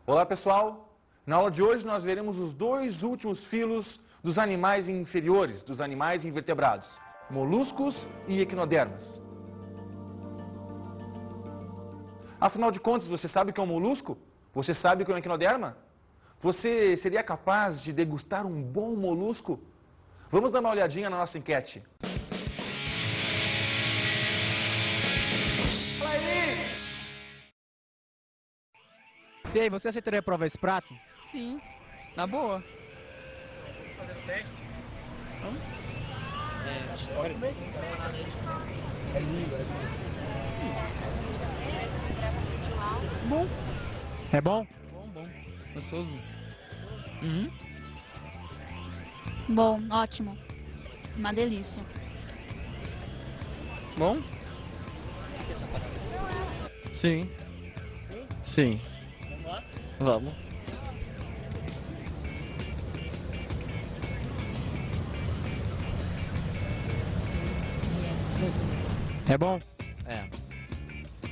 Olá pessoal, na aula de hoje nós veremos os dois últimos filos dos animais inferiores, dos animais invertebrados, moluscos e equinodermas. Afinal de contas, você sabe o que é um molusco? Você sabe o que é um equinoderma? Você seria capaz de degustar um bom molusco? Vamos dar uma olhadinha na nossa enquete. E aí, você aceitaria provar esse prato? Sim, na boa. Fazer o teste? Vamos? É lindo, Bom. É bom? Bom. Gostoso. Bom, ótimo. Uma delícia. Bom? Sim. Sim. Vamos. É bom? É.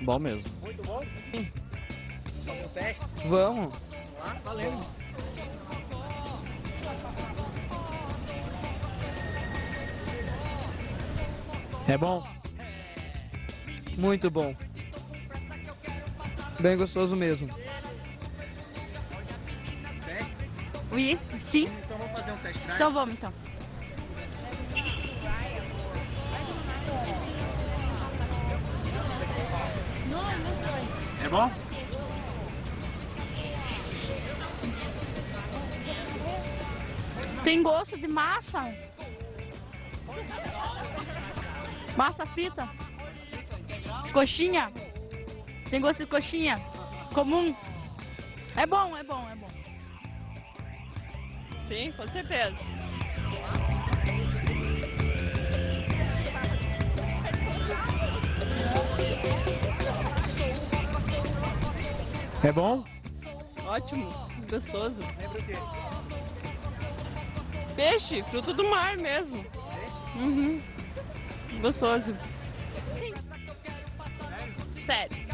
Bom mesmo. Muito bom? Sim. Fazer o teste? Vamos. Vamos lá, valendo. É bom? Muito bom. Bem gostoso mesmo. Oui, sim. Então vamos fazer um test drive? Então vamos, então. É bom? Tem gosto de massa. Massa frita. Coxinha. Tem gosto de coxinha. Comum. É bom. Sim, com certeza. É bom? Ótimo. Gostoso. Lembra o quê? Peixe, fruto do mar mesmo. Uhum. Gostoso. Sério.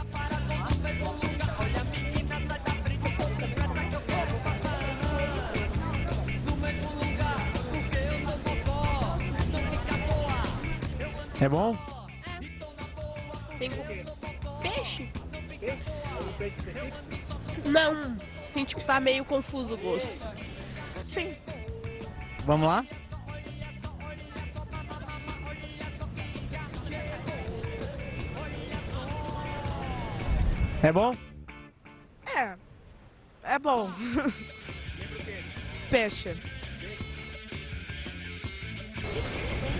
É bom? Tem peixe? Um peixe específico? Não. Sim, tipo, tá meio confuso o gosto. Sim. Vamos lá? É bom? É bom. Peixe.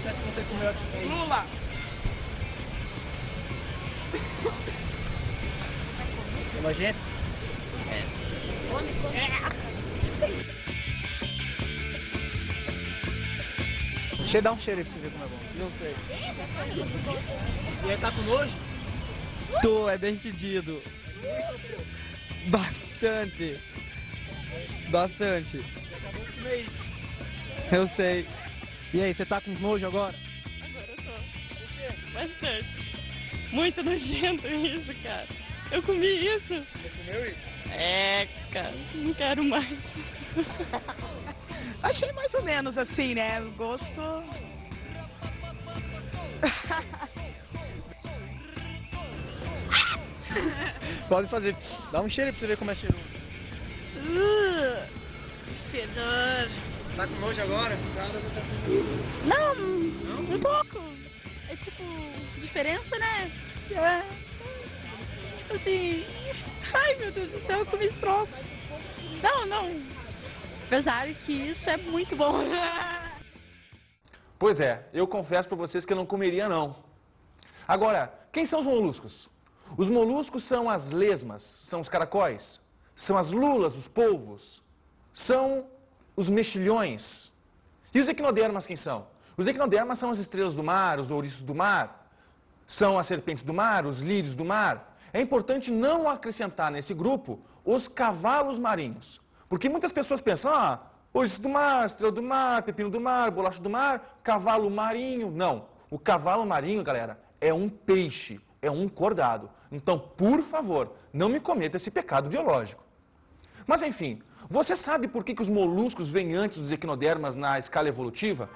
Você comeu aqui? Lula. É nojento? Dá um cheiro aí pra você ver como é bom. Não sei. E aí, tá com nojo? Tô, é bem pedido. Bastante. Eu sei. E aí, você tá com nojo agora? Agora eu tô. Bastante. Muito nojento isso, cara. Eu comi isso. Você comeu isso? É, cara. Não quero mais. Achei mais ou menos assim, né? O gosto... Pode fazer. Dá um cheiro aí pra você ver como é cheiroso. Fedor. Tá com nojo agora? Não, um pouco. É tipo, diferença, né? Assim... Ai, meu Deus do céu, eu comi esse troço. Não. Apesar que isso é muito bom. Pois é, eu confesso para vocês que eu não comeria não. Agora, quem são os moluscos? Os moluscos são as lesmas, são os caracóis, são as lulas, os polvos, são os mexilhões. E os equinodermas quem são? Os equinodermas são as estrelas do mar, os ouriços do mar, são as serpentes do mar, os lírios do mar. É importante não acrescentar nesse grupo os cavalos marinhos, porque muitas pessoas pensam, ouriço do mar, estrela do mar, pepino do mar, bolacha do mar, cavalo marinho. Não, o cavalo marinho, galera, é um peixe, é um cordado. Então, por favor, não me cometa esse pecado biológico. Mas, enfim, você sabe por que os moluscos vêm antes dos equinodermas na escala evolutiva?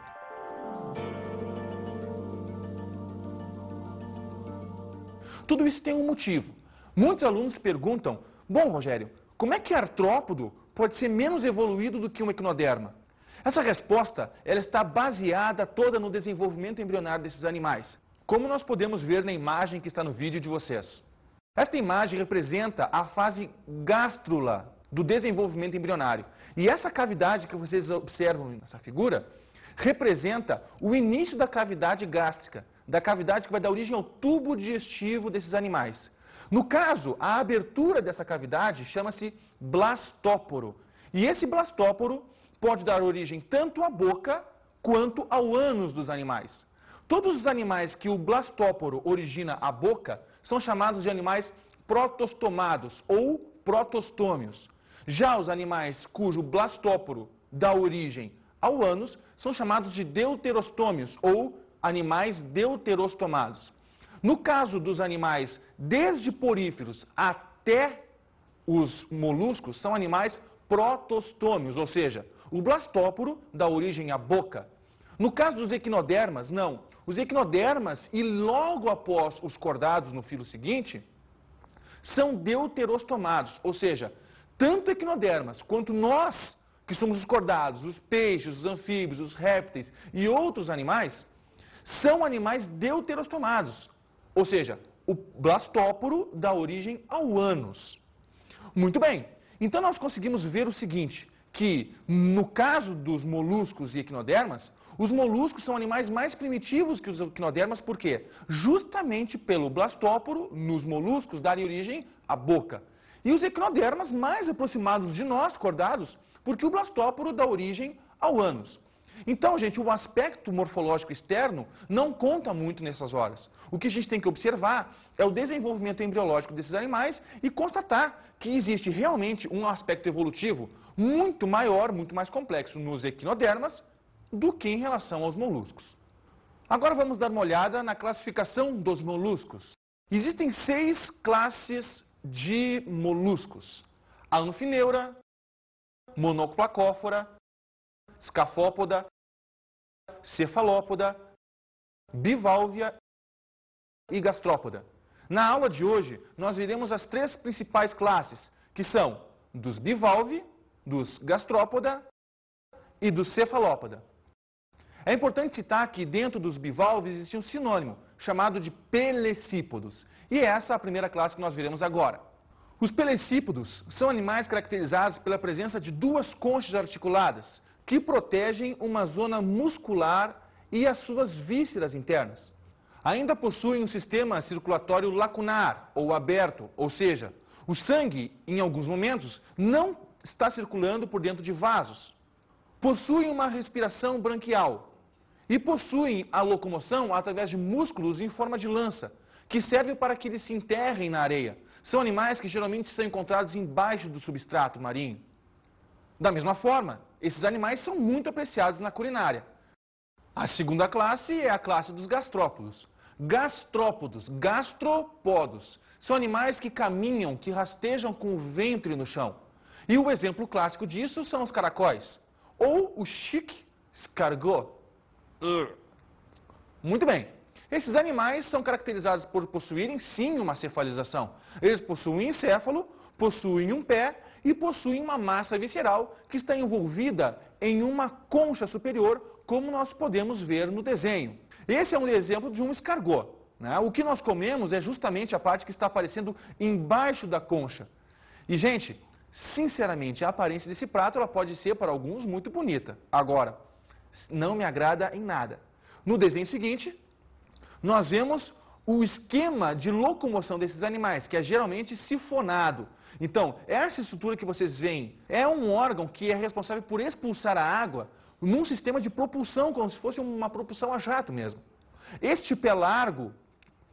Tudo isso tem um motivo. Muitos alunos perguntam, bom, Rogério, como é que artrópodo pode ser menos evoluído do que um equinoderma? Essa resposta ela está baseada toda no desenvolvimento embrionário desses animais, como nós podemos ver na imagem que está no vídeo de vocês. Esta imagem representa a fase gástrula do desenvolvimento embrionário. E essa cavidade que vocês observam nessa figura representa o início da cavidade gástrica, da cavidade que vai dar origem ao tubo digestivo desses animais. No caso, a abertura dessa cavidade chama-se blastóporo. E esse blastóporo pode dar origem tanto à boca quanto ao ânus dos animais. Todos os animais que o blastóporo origina a boca são chamados de animais protostomados ou protostômios. Já os animais cujo blastóporo dá origem ao ânus são chamados de deuterostômios ou animais deuterostomados. No caso dos animais desde poríferos até os moluscos, são animais protostômios, ou seja, o blastóporo dá origem à boca. No caso dos equinodermas, não. Os equinodermas, e logo após os cordados no filo seguinte, são deuterostomados, ou seja, tanto equinodermas quanto nós, que somos os cordados, os peixes, os anfíbios, os répteis e outros animais, são animais deuterostomados, ou seja, o blastóporo dá origem ao ânus. Muito bem, então nós conseguimos ver o seguinte, que no caso dos moluscos e equinodermas, os moluscos são animais mais primitivos que os equinodermas, por quê? Justamente pelo blastóporo, nos moluscos, darem origem à boca. E os equinodermas mais aproximados de nós, cordados, porque o blastóporo dá origem ao ânus. Então, gente, o aspecto morfológico externo não conta muito nessas horas. O que a gente tem que observar é o desenvolvimento embriológico desses animais e constatar que existe realmente um aspecto evolutivo muito maior, muito mais complexo nos equinodermas do que em relação aos moluscos. Agora vamos dar uma olhada na classificação dos moluscos. Existem 6 classes de moluscos: a anfineura, monoplacófora, escafópoda, cefalópoda, bivalvia e gastrópoda. Na aula de hoje, nós veremos as 3 principais classes, que são dos bivalve, dos gastrópoda e dos cefalópoda. É importante citar que dentro dos bivalves existe um sinônimo, chamado de pelecípodos. E essa é a primeira classe que nós veremos agora. Os pelecípodos são animais caracterizados pela presença de 2 conchas articuladas, que protegem uma zona muscular e as suas vísceras internas. Ainda possuem um sistema circulatório lacunar, ou aberto, ou seja, o sangue, em alguns momentos, não está circulando por dentro de vasos. Possuem uma respiração branquial e possuem a locomoção através de músculos em forma de lança, que serve para que eles se enterrem na areia. São animais que geralmente são encontrados embaixo do substrato marinho. Da mesma forma, esses animais são muito apreciados na culinária. A segunda classe é a classe dos gastrópodos. Gastrópodos, gastrópodos, são animais que caminham, que rastejam com o ventre no chão. E o exemplo clássico disso são os caracóis, ou o chique escargot. Muito bem. Esses animais são caracterizados por possuírem, sim, uma cefalização. Eles possuem encéfalo, possuem um pé e possuem uma massa visceral que está envolvida em uma concha superior, como nós podemos ver no desenho. Esse é um exemplo de um escargot, né? O que nós comemos é justamente a parte que está aparecendo embaixo da concha. E, gente, sinceramente, a aparência desse prato ela pode ser, para alguns, muito bonita. Agora, não me agrada em nada. No desenho seguinte, nós vemos o esquema de locomoção desses animais, que é geralmente sifonado. Então, essa estrutura que vocês veem é um órgão que é responsável por expulsar a água num sistema de propulsão, como se fosse uma propulsão a jato mesmo. Este pé largo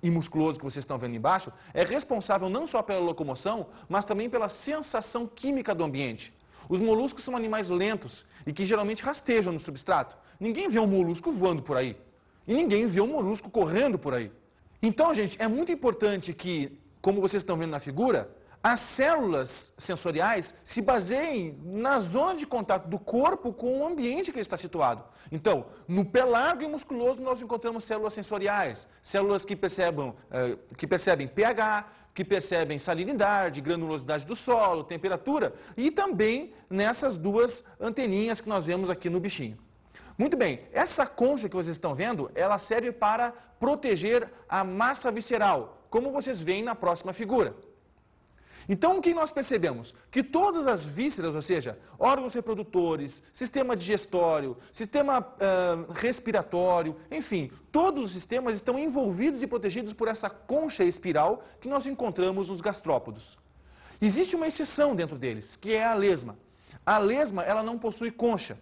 e musculoso que vocês estão vendo embaixo é responsável não só pela locomoção, mas também pela sensação química do ambiente. Os moluscos são animais lentos e que geralmente rastejam no substrato. Ninguém vê um molusco voando por aí. E ninguém vê um molusco correndo por aí. Então, gente, é muito importante que, como vocês estão vendo na figura, as células sensoriais se baseiem na zona de contato do corpo com o ambiente que ele está situado. Então, no pé largo e musculoso nós encontramos células sensoriais, células que percebem pH, que percebem salinidade, granulosidade do solo, temperatura, e também nessas duas anteninhas que nós vemos aqui no bichinho. Muito bem, essa concha que vocês estão vendo, ela serve para proteger a massa visceral, como vocês veem na próxima figura. Então, o que nós percebemos? Que todas as vísceras, ou seja, órgãos reprodutores, sistema digestório, sistema respiratório, enfim, todos os sistemas estão envolvidos e protegidos por essa concha espiral que nós encontramos nos gastrópodos. Existe uma exceção dentro deles, que é a lesma. A lesma, ela não possui concha.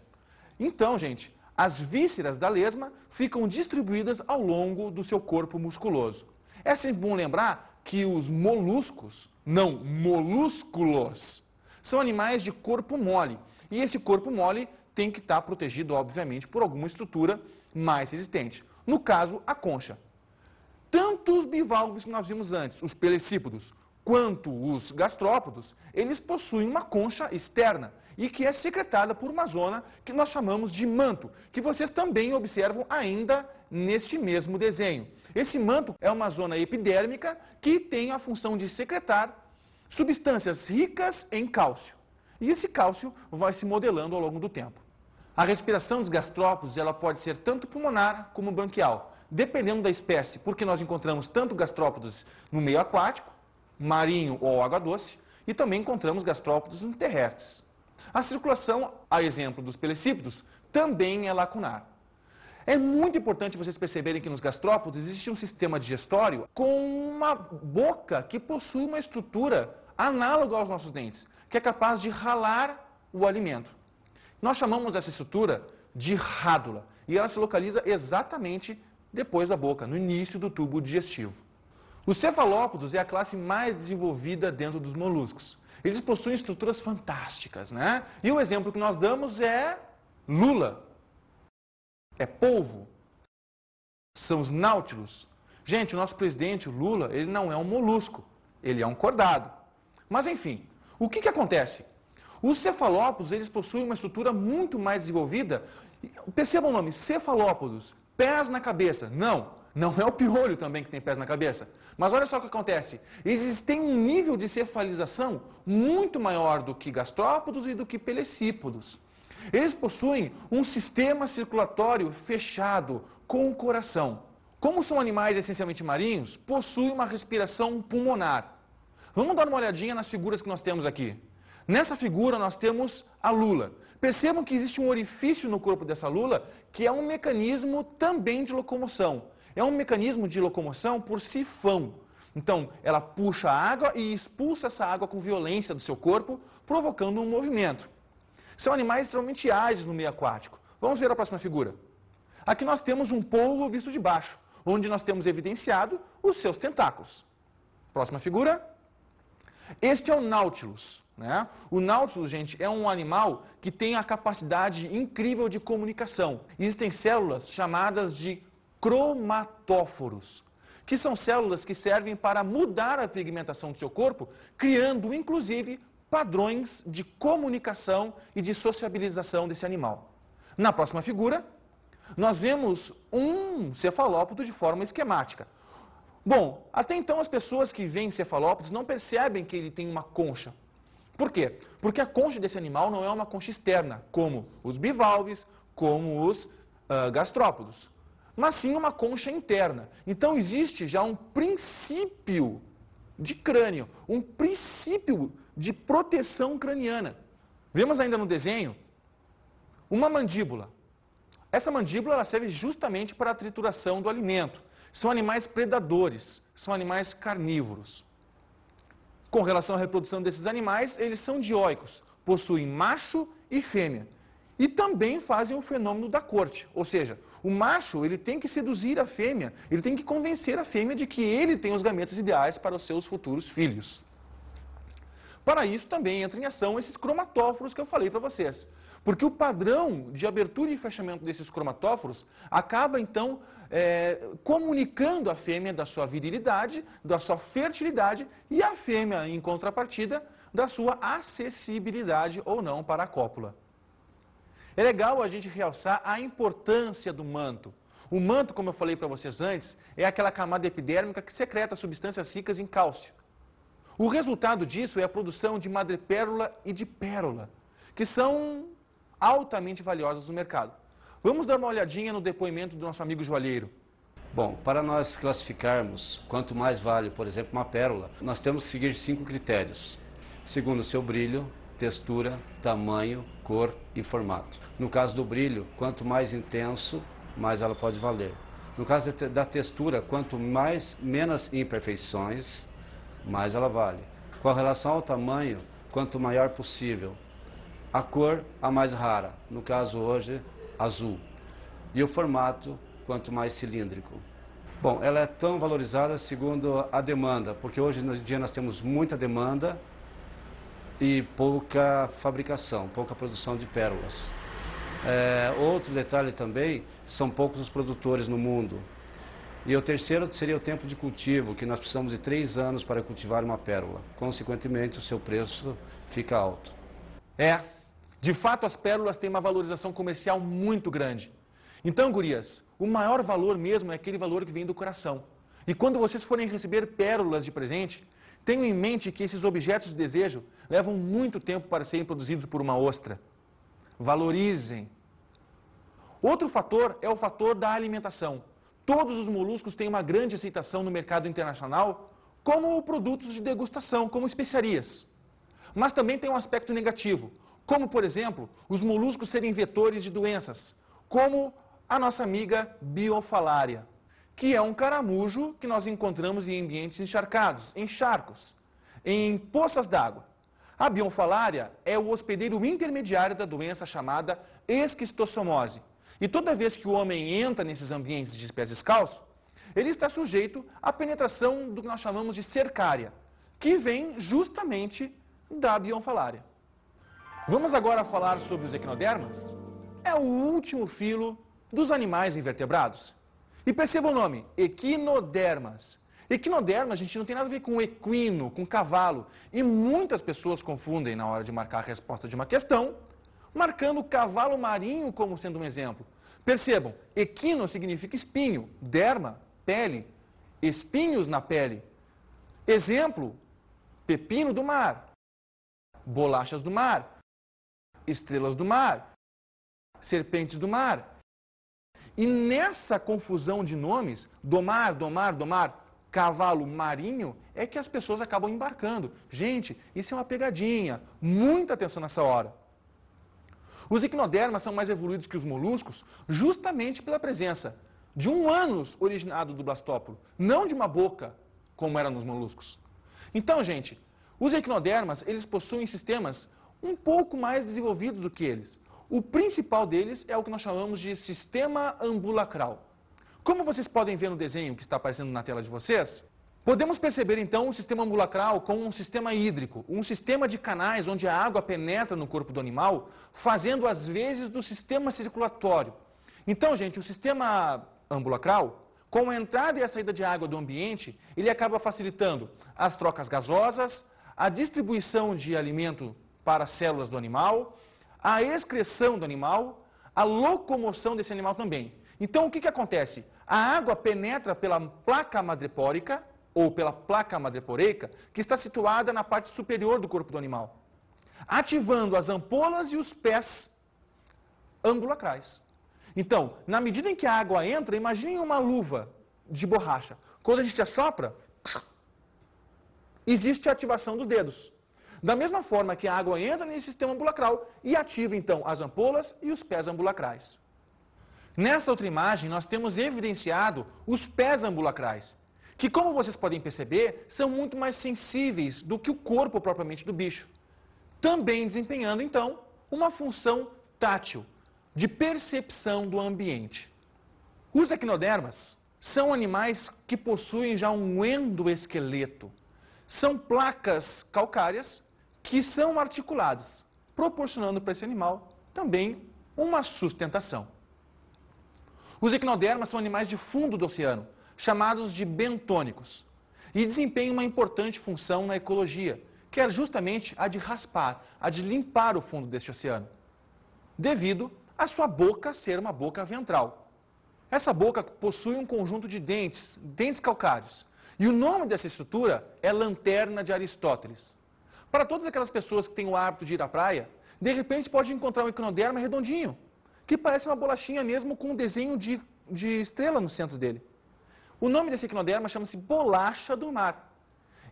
Então, gente, as vísceras da lesma ficam distribuídas ao longo do seu corpo musculoso. É sempre bom lembrar que os moluscos, não molúsculos, são animais de corpo mole. E esse corpo mole tem que estar protegido, obviamente, por alguma estrutura mais resistente. No caso, a concha. Tanto os bivalves que nós vimos antes, os pelecípodos, quanto os gastrópodos, eles possuem uma concha externa e que é secretada por uma zona que nós chamamos de manto, que vocês também observam ainda neste mesmo desenho. Esse manto é uma zona epidérmica que tem a função de secretar substâncias ricas em cálcio. E esse cálcio vai se modelando ao longo do tempo. A respiração dos gastrópodos ela pode ser tanto pulmonar como branquial, dependendo da espécie, porque nós encontramos tanto gastrópodos no meio aquático, marinho ou água doce, e também encontramos gastrópodos terrestres. A circulação, a exemplo dos pelecípodos, também é lacunar. É muito importante vocês perceberem que nos gastrópodos existe um sistema digestório com uma boca que possui uma estrutura análoga aos nossos dentes, que é capaz de ralar o alimento. Nós chamamos essa estrutura de rádula e ela se localiza exatamente depois da boca, no início do tubo digestivo. Os cefalópodos é a classe mais desenvolvida dentro dos moluscos. Eles possuem estruturas fantásticas, né? E o exemplo que nós damos é lula. É polvo, são os náutilos. Gente, o nosso presidente, o Lula, ele não é um molusco, ele é um cordado. Mas enfim, o que acontece? Os cefalópodos, eles possuem uma estrutura muito mais desenvolvida. Percebam o nome, cefalópodos, pés na cabeça. Não é o piolho também que tem pés na cabeça. Mas olha só o que acontece. Eles têm um nível de cefalização muito maior do que gastrópodos e do que pelecípodos. Eles possuem um sistema circulatório fechado com o coração. Como são animais essencialmente marinhos, possuem uma respiração pulmonar. Vamos dar uma olhadinha nas figuras que nós temos aqui. Nessa figura nós temos a lula. Percebam que existe um orifício no corpo dessa lula que é um mecanismo também de locomoção. É um mecanismo de locomoção por sifão. Então, ela puxa a água e expulsa essa água com violência do seu corpo, provocando um movimento. São animais extremamente ágeis no meio aquático. Vamos ver a próxima figura. Aqui nós temos um polvo visto de baixo, onde nós temos evidenciado os seus tentáculos. Próxima figura. Este é o Nautilus, né? O Nautilus, gente, é um animal que tem a capacidade incrível de comunicação. Existem células chamadas de cromatóforos, que são células que servem para mudar a pigmentação do seu corpo, criando, inclusive, padrões de comunicação e de sociabilização desse animal. Na próxima figura, nós vemos um cefalópodo de forma esquemática. Bom, até então as pessoas que veem cefalópodos não percebem que ele tem uma concha. Por quê? Porque a concha desse animal não é uma concha externa, como os bivalves, como os gastrópodos, mas sim uma concha interna. Então existe já um princípio de crânio, um princípio de proteção craniana. Vemos ainda no desenho uma mandíbula. Essa mandíbula ela serve justamente para a trituração do alimento. São animais predadores, são animais carnívoros. Com relação à reprodução desses animais, eles são dioicos, possuem macho e fêmea. E também fazem o fenômeno da corte, ou seja, o macho ele tem que seduzir a fêmea, ele tem que convencer a fêmea de que ele tem os gametas ideais para os seus futuros filhos. Para isso também entra em ação esses cromatóforos que eu falei para vocês. Porque o padrão de abertura e fechamento desses cromatóforos acaba então comunicando a fêmea da sua virilidade, da sua fertilidade e a fêmea, em contrapartida, da sua acessibilidade ou não para a cópula. É legal a gente realçar a importância do manto. O manto, como eu falei para vocês antes, é aquela camada epidérmica que secreta substâncias ricas em cálcio. O resultado disso é a produção de madrepérola e de pérola, que são altamente valiosas no mercado. Vamos dar uma olhadinha no depoimento do nosso amigo joalheiro. Bom, para nós classificarmos quanto mais vale, por exemplo, uma pérola, nós temos que seguir 5 critérios, segundo o seu brilho, textura, tamanho, cor e formato. No caso do brilho, quanto mais intenso, mais ela pode valer. No caso da textura, quanto menos imperfeições, mais ela vale. Com relação ao tamanho, quanto maior possível. A cor, a mais rara, no caso hoje, azul. E o formato, quanto mais cilíndrico. Bom, ela é tão valorizada segundo a demanda, porque hoje em dia nós temos muita demanda e pouca fabricação, pouca produção de pérolas. Outro detalhe também, são poucos os produtores no mundo. E o terceiro seria o tempo de cultivo, que nós precisamos de 3 anos para cultivar uma pérola. Consequentemente, o seu preço fica alto. De fato as pérolas têm uma valorização comercial muito grande. Então, gurias, o maior valor mesmo é aquele valor que vem do coração. E quando vocês forem receber pérolas de presente, tenham em mente que esses objetos de desejo levam muito tempo para serem produzidos por uma ostra. Valorizem. Outro fator é o fator da alimentação. Todos os moluscos têm uma grande aceitação no mercado internacional como produtos de degustação, como especiarias. Mas também tem um aspecto negativo, como, por exemplo, os moluscos serem vetores de doenças, como a nossa amiga Biofalária, que é um caramujo que nós encontramos em ambientes encharcados, em charcos, em poças d'água. A Biofalária é o hospedeiro intermediário da doença chamada esquistossomose. E toda vez que o homem entra nesses ambientes de pés descalços, ele está sujeito à penetração do que nós chamamos de cercária, que vem justamente da Biofalária. Vamos agora falar sobre os equinodermas? É o último filo dos animais invertebrados. E perceba o nome, equinodermas. Equinoderma, a gente não tem nada a ver com equino, com cavalo. E muitas pessoas confundem na hora de marcar a resposta de uma questão, marcando o cavalo marinho como sendo um exemplo. Percebam, equino significa espinho, derma, pele, espinhos na pele. Exemplo, pepino do mar, bolachas do mar, estrelas do mar, serpentes do mar. E nessa confusão de nomes, domar, domar, domar, cavalo marinho, é que as pessoas acabam embarcando. Gente, isso é uma pegadinha. Muita atenção nessa hora. Os equinodermas são mais evoluídos que os moluscos justamente pela presença de um ânus originado do blastópolo, não de uma boca, como era nos moluscos. Então, gente, os equinodermas, eles possuem sistemas um pouco mais desenvolvidos do que eles. O principal deles é o que nós chamamos de sistema ambulacral. Como vocês podem ver no desenho que está aparecendo na tela de vocês, podemos perceber então o sistema ambulacral como um sistema hídrico, um sistema de canais onde a água penetra no corpo do animal, fazendo as vezes do sistema circulatório. Então, gente, o sistema ambulacral, com a entrada e a saída de água do ambiente, ele acaba facilitando as trocas gasosas, a distribuição de alimento para as células do animal, a excreção do animal, a locomoção desse animal também. Então, o que acontece? A água penetra pela placa madrepórica, ou pela placa madreporeica, que está situada na parte superior do corpo do animal, ativando as ampolas e os pés ambulacrais. Então, na medida em que a água entra, imaginem uma luva de borracha. Quando a gente assopra, existe a ativação dos dedos. Da mesma forma que a água entra nesse sistema ambulacral e ativa, então, as ampolas e os pés ambulacrais. Nessa outra imagem, nós temos evidenciado os pés ambulacrais, que, como vocês podem perceber, são muito mais sensíveis do que o corpo propriamente do bicho, também desempenhando, então, uma função tátil, de percepção do ambiente. Os equinodermas são animais que possuem já um endoesqueleto. São placas calcárias que são articuladas, proporcionando para esse animal também uma sustentação. Os equinodermas são animais de fundo do oceano, chamados de bentônicos, e desempenham uma importante função na ecologia, que é justamente a de raspar, a de limpar o fundo deste oceano, devido a sua boca ser uma boca ventral. Essa boca possui um conjunto de dentes calcários, e o nome dessa estrutura é lanterna de Aristóteles. Para todas aquelas pessoas que têm o hábito de ir à praia, de repente pode encontrar um equinoderma redondinho, que parece uma bolachinha mesmo com um desenho de estrela no centro dele. O nome desse equinoderma chama-se bolacha do mar.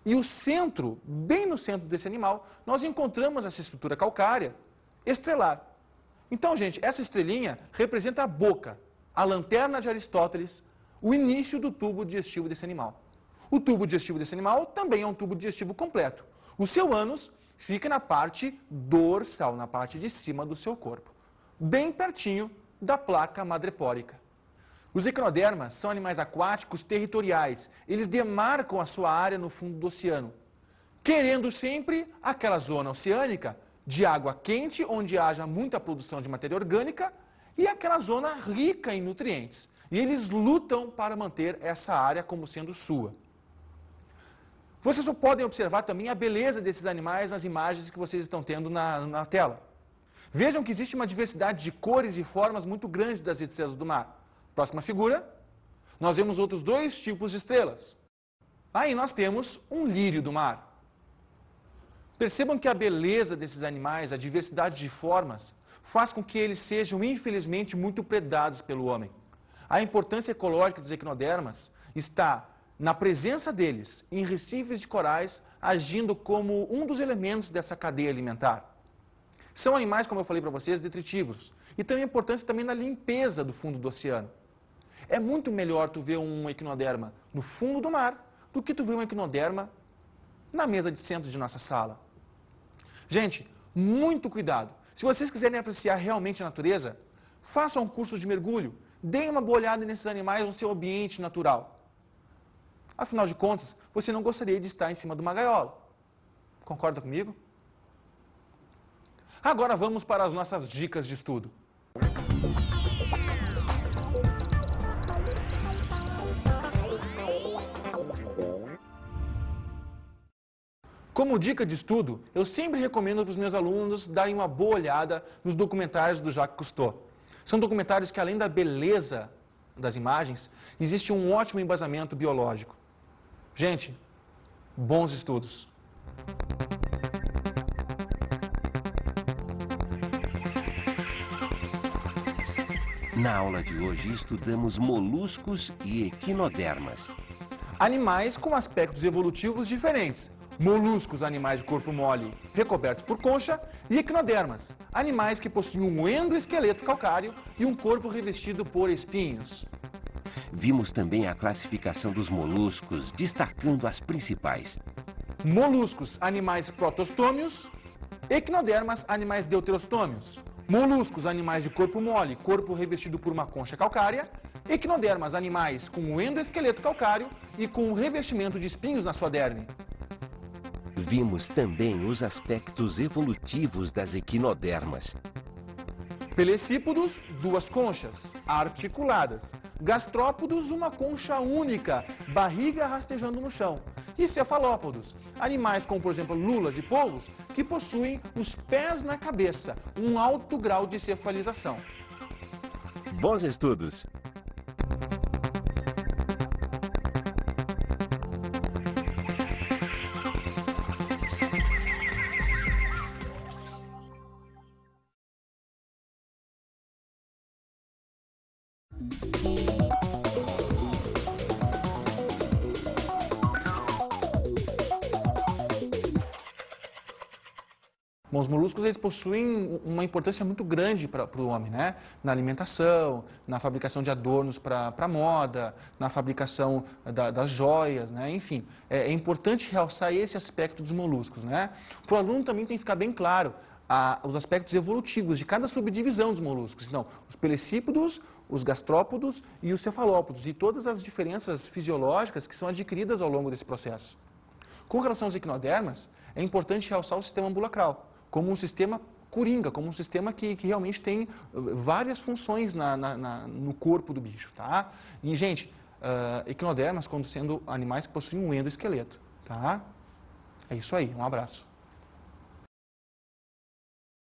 E o centro, bem no centro desse animal, nós encontramos essa estrutura calcária estrelar. Então, gente, essa estrelinha representa a boca, a lanterna de Aristóteles, o início do tubo digestivo desse animal. O tubo digestivo desse animal também é um tubo digestivo completo. O seu ânus fica na parte dorsal, na parte de cima do seu corpo, bem pertinho da placa madrepórica. Os equinodermas são animais aquáticos territoriais. Eles demarcam a sua área no fundo do oceano, querendo sempre aquela zona oceânica de água quente, onde haja muita produção de matéria orgânica, e aquela zona rica em nutrientes. E eles lutam para manter essa área como sendo sua. Vocês só podem observar também a beleza desses animais nas imagens que vocês estão tendo na tela. Vejam que existe uma diversidade de cores e formas muito grande das estrelas do mar. Próxima figura, nós vemos outros dois tipos de estrelas. Aí nós temos um lírio do mar. Percebam que a beleza desses animais, a diversidade de formas, faz com que eles sejam, infelizmente, muito predados pelo homem. A importância ecológica dos equinodermas está na presença deles em recifes de corais, agindo como um dos elementos dessa cadeia alimentar. São animais, como eu falei para vocês, detritívoros. E tem importância também na limpeza do fundo do oceano. É muito melhor tu ver um equinoderma no fundo do mar do que tu ver um equinoderma na mesa de centro de nossa sala. Gente, muito cuidado. Se vocês quiserem apreciar realmente a natureza, façam um curso de mergulho. Deem uma boa olhada nesses animais no seu ambiente natural. Afinal de contas, você não gostaria de estar em cima de uma gaiola. Concorda comigo? Agora vamos para as nossas dicas de estudo. Como dica de estudo, eu sempre recomendo para os meus alunos darem uma boa olhada nos documentários do Jacques Cousteau. São documentários que, além da beleza das imagens, existe um ótimo embasamento biológico. Gente, bons estudos! Na aula de hoje estudamos moluscos e equinodermas. Animais com aspectos evolutivos diferentes. Moluscos, animais de corpo mole recobertos por concha, e equinodermas, animais que possuem um endoesqueleto calcário e um corpo revestido por espinhos. Vimos também a classificação dos moluscos, destacando as principais. Moluscos, animais protostômios. Equinodermas, animais deuterostômios. Moluscos, animais de corpo mole, corpo revestido por uma concha calcária. Equinodermas, animais com um endoesqueleto calcário e com um revestimento de espinhos na sua derme. Vimos também os aspectos evolutivos das equinodermas. Pelecípodos, duas conchas, articuladas. Gastrópodos, uma concha única, barriga rastejando no chão. E cefalópodos, animais como, por exemplo, lulas e polvos, que possuem os pés na cabeça, um alto grau de cefalização. Bons estudos! Bom, os moluscos eles possuem uma importância muito grande para o homem, né? Na alimentação, na fabricação de adornos para moda, na fabricação das joias, né? Enfim, é importante realçar esse aspecto dos moluscos, né? Para o aluno também tem que ficar bem claro os aspectos evolutivos de cada subdivisão dos moluscos. Então, os pelecípodos, os gastrópodos e os cefalópodos, e todas as diferenças fisiológicas que são adquiridas ao longo desse processo. Com relação aos equinodermas, é importante realçar o sistema ambulacral como um sistema coringa, como um sistema que realmente tem várias funções no corpo do bicho, tá? E, gente, equinodermas como sendo animais que possuem um endoesqueleto, tá? É isso aí, um abraço.